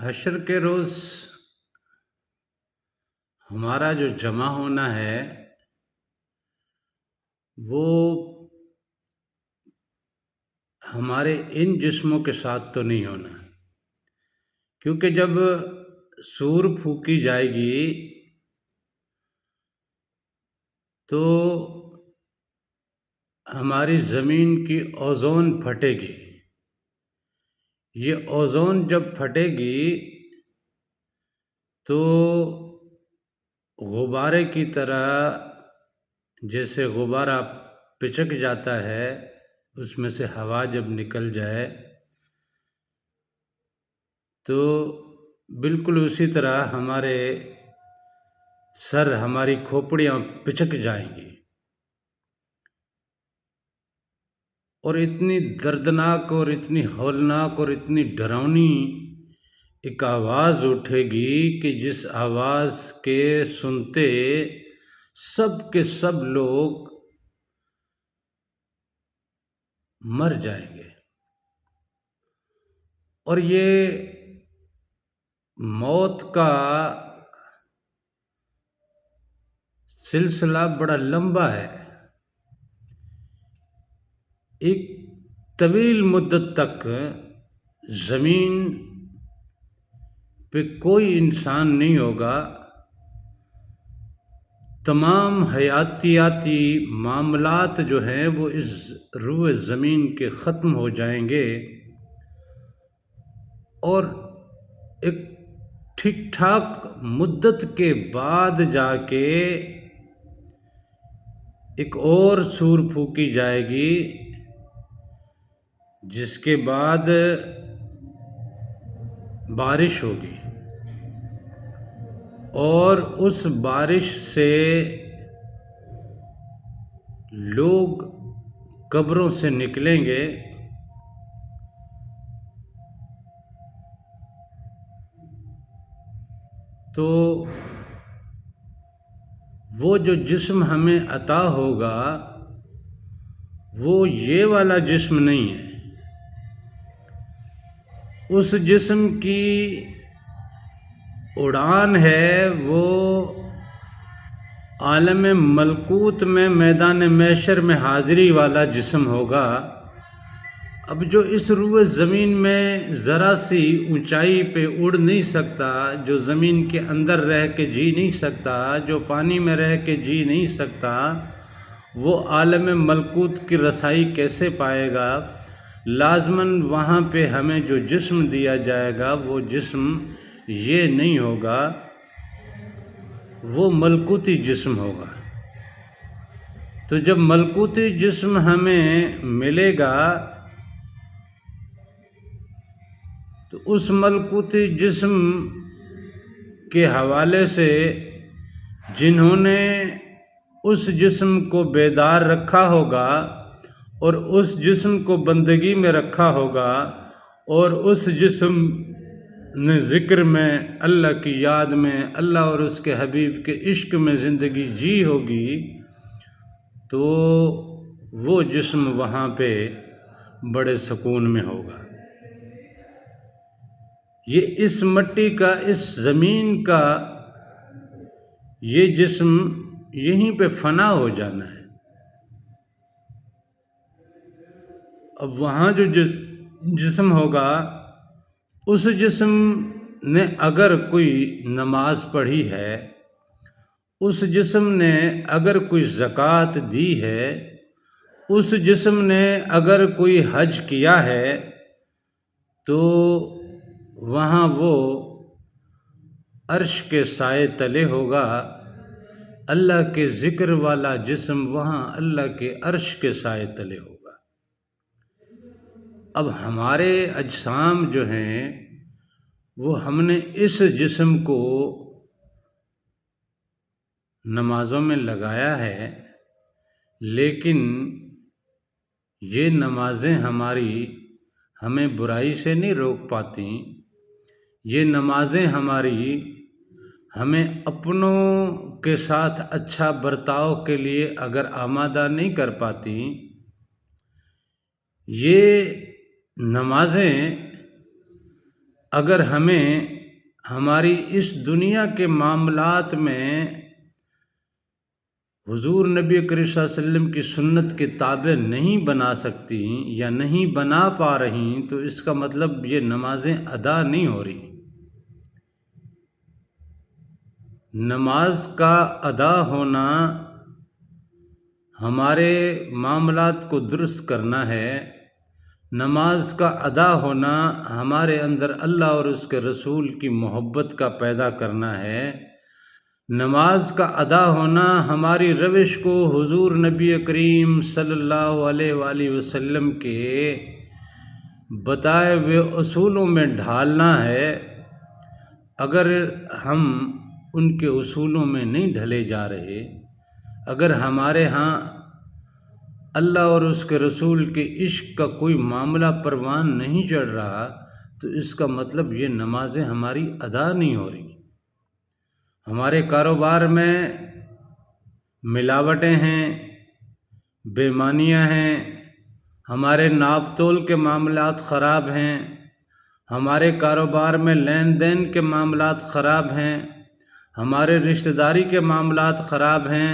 हश्र के रोज़ हमारा जो जमा होना है वो हमारे इन जिस्मों के साथ तो नहीं होना, क्योंकि जब सूर फूकी जाएगी तो हमारी ज़मीन की ओज़ोन फटेगी। ये ओज़ोन जब फटेगी तो गुब्बारे की तरह, जैसे गुब्बारा पिचक जाता है, उसमें से हवा जब निकल जाए तो बिल्कुल उसी तरह हमारे सर, हमारी खोपड़ियाँ पिचक जाएंगी और इतनी दर्दनाक और इतनी हौलनाक और इतनी डरावनी एक आवाज़ उठेगी कि जिस आवाज़ के सुनते सब के सब लोग मर जाएंगे। और ये मौत का सिलसिला बड़ा लंबा है। एक तवील मुद्दत तक ज़मीन पे कोई इंसान नहीं होगा। तमाम हयातियाती मामलात जो हैं वो इस रूए ज़मीन के ख़त्म हो जाएंगे और एक ठीक ठाक मुद्दत के बाद जाके एक और सूर फूकी जाएगी, जिसके बाद बारिश होगी और उस बारिश से लोग कब्रों से निकलेंगे तो वो जो जिस्म हमें अता होगा वो ये वाला जिस्म नहीं है। उस जिस्म की उड़ान है वो आलम मलकूत में मैदान महशर में हाज़िरी वाला जिस्म होगा। अब जो इस रूए ज़मीन में ज़रा सी ऊंचाई पे उड़ नहीं सकता, जो ज़मीन के अंदर रह के जी नहीं सकता, जो पानी में रह के जी नहीं सकता, वो आलम मलकूत की रसाई कैसे पाएगा? लाज़मन वहाँ पे हमें जो जिस्म दिया जाएगा वो जिस्म ये नहीं होगा, वो मलकूती जिस्म होगा। तो जब मलकूती जिस्म हमें मिलेगा तो उस मलकूती जिस्म के हवाले से जिन्होंने उस जिस्म को बेदार रखा होगा और उस जिस्म को बंदगी में रखा होगा और उस जिस्म ने ज़िक्र में, अल्लाह की याद में, अल्लाह और उसके हबीब के इश्क में ज़िंदगी जी होगी, तो वो जिस्म वहाँ पे बड़े सुकून में होगा। ये इस मट्टी का, इस ज़मीन का ये जिस्म यहीं पे फ़ना हो जाना है। अब वहाँ जो जिस्म होगा, उस जिस्म ने अगर कोई नमाज पढ़ी है, उस जिस्म ने अगर कोई ज़कात दी है, उस जिस्म ने अगर कोई हज किया है, तो वहाँ वो अर्श के साए तले होगा। अल्लाह के ज़िक्र वाला जिस्म वहाँ अल्लाह के अर्श के साए तले होगा। अब हमारे अजसाम जो हैं वो हमने इस जिस्म को नमाज़ों में लगाया है, लेकिन ये नमाज़ें हमें बुराई से नहीं रोक पाती। ये नमाज़ें हमें अपनों के साथ अच्छा बर्ताव के लिए अगर आमादा नहीं कर पाती। ये नमाज़ें अगर हमें हमारी इस दुनिया के मामलात में हुजूर नबी करीम सल्लल्लाहु अलैहि वसल्लम की सुन्नत के ताबे नहीं बना सकती या नहीं बना पा रही, तो इसका मतलब ये नमाजें अदा नहीं हो रही। नमाज का अदा होना हमारे मामलात को दुरुस्त करना है। नमाज का अदा होना हमारे अंदर अल्लाह और उसके रसूल की मोहब्बत का पैदा करना है। नमाज का अदा होना हमारी रविश को हुजूर नबी करीम सल्लल्लाहु अलैहि वसल्लम के बताए हुए उसूलों में ढालना है। अगर हम उनके उसूलों में नहीं ढले जा रहे, अगर हमारे यहाँ अल्लाह और उसके रसूल के इश्क का कोई मामला परवान नहीं चढ़ रहा, तो इसका मतलब ये नमाजें हमारी अदा नहीं हो रही। हमारे कारोबार में मिलावटें हैं, बेईमानियाँ हैं, हमारे नाप तोल के मामलात ख़राब हैं, हमारे कारोबार में लेन देन के मामलात ख़राब हैं, हमारे रिश्तेदारी के मामलात ख़राब हैं,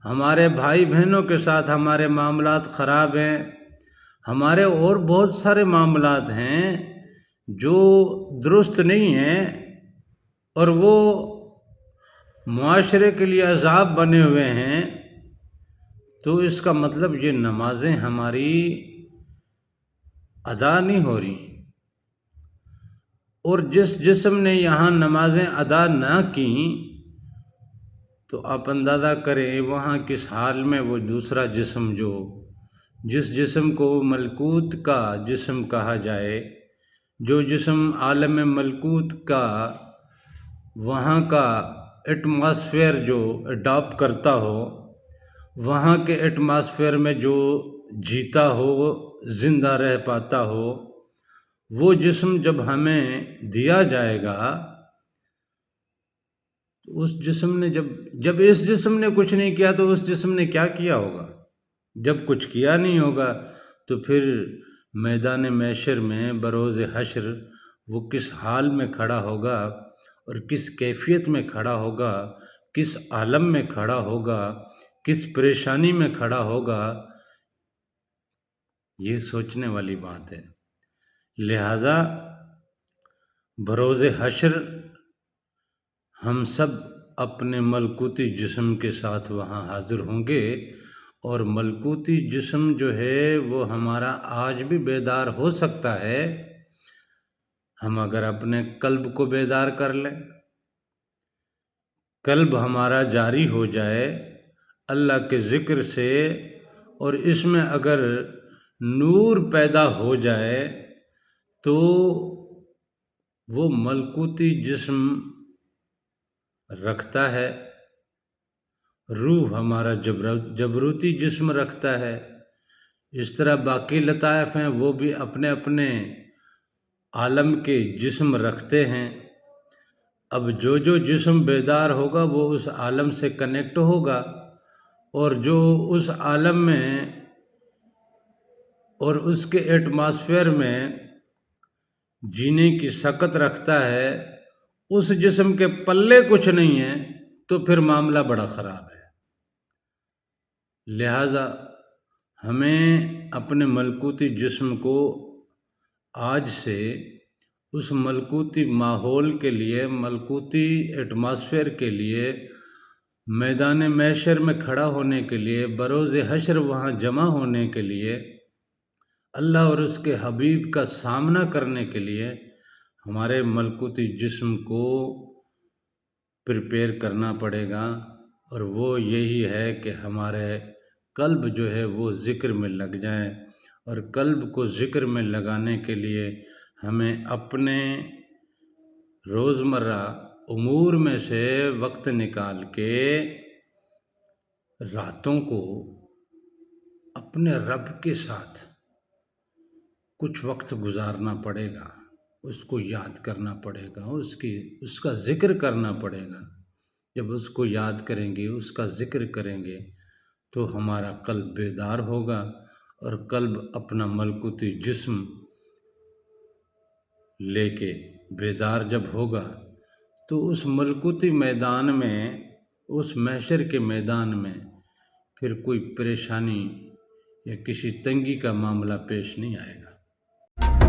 हमारे भाई बहनों के साथ हमारे मामलात ख़राब हैं, हमारे और बहुत सारे मामलात हैं जो दुरुस्त नहीं हैं और वो मुआशरे के लिए अज़ाब बने हुए हैं। तो इसका मतलब ये नमाजें हमारी अदा नहीं हो रही। और जिस जिस्म ने यहाँ नमाजें अदा ना की, तो आप अंदाज़ा करें वहाँ किस हाल में वो दूसरा जिस्म, जो जिस जिस्म को मलकूत का जिस्म कहा जाए, जो जिस्म आलम मलकूत का वहाँ का एटमॉस्फेयर जो अडॉप्ट करता हो, वहाँ के एटमॉस्फेयर में जो जीता हो, वो ज़िंदा रह पाता हो, वो जिस्म जब हमें दिया जाएगा, तो उस जिस्म ने जब इस जिस्म ने कुछ नहीं किया, तो उस जिस्म ने क्या किया होगा? जब कुछ किया नहीं होगा, तो फिर मैदान महशर में बरोज़ हश्र वो किस हाल में खड़ा होगा और किस कैफियत में खड़ा होगा, किस आलम में खड़ा होगा, किस परेशानी में खड़ा होगा, ये सोचने वाली बात है। लिहाजा बरोज़ हश्र हम सब अपने मलकूती जिस्म के साथ वहाँ हाज़िर होंगे, और मलकूती जिस्म जो है वो हमारा आज भी बेदार हो सकता है, हम अगर अपने कल्ब को बेदार कर लें, कल्ब हमारा जारी हो जाए अल्लाह के ज़िक्र से, और इसमें अगर नूर पैदा हो जाए, तो वो मलकूती जिस्म रखता है, रूह हमारा जबरूती जिस्म रखता है। इस तरह बाकी लताइफ हैं, वो भी अपने अपने आलम के जिस्म रखते हैं। अब जो जो जिस्म बेदार होगा वो उस आलम से कनेक्ट होगा, और जो उस आलम में और उसके एटमॉस्फेयर में जीने की सकत रखता है, उस जिस्म के पल्ले कुछ नहीं है, तो फिर मामला बड़ा ख़राब है। लिहाजा हमें अपने मलकूती जिस्म को आज से उस मलकूती माहौल के लिए, मलकूती एटमॉस्फेयर के लिए, मैदान महशर में खड़ा होने के लिए, बरोज़ हश्र वहाँ जमा होने के लिए, अल्लाह और उसके हबीब का सामना करने के लिए हमारे मलकूती जिस्म को प्रिपेयर करना पड़ेगा। और वो यही है कि हमारे कल्ब जो है वो ज़िक्र में लग जाए, और कल्ब को ज़िक्र में लगाने के लिए हमें अपने रोज़मर्रा उमूर में से वक्त निकाल के रातों को अपने रब के साथ कुछ वक्त गुजारना पड़ेगा, उसको याद करना पड़ेगा, उसका ज़िक्र करना पड़ेगा। जब उसको याद करेंगे, उसका ज़िक्र करेंगे, तो हमारा कल्ब बेदार होगा, और कल्ब अपना मलकूती जिस्म लेके बेदार जब होगा तो उस मलकुती मैदान में, उस महशर के मैदान में फिर कोई परेशानी या किसी तंगी का मामला पेश नहीं आएगा।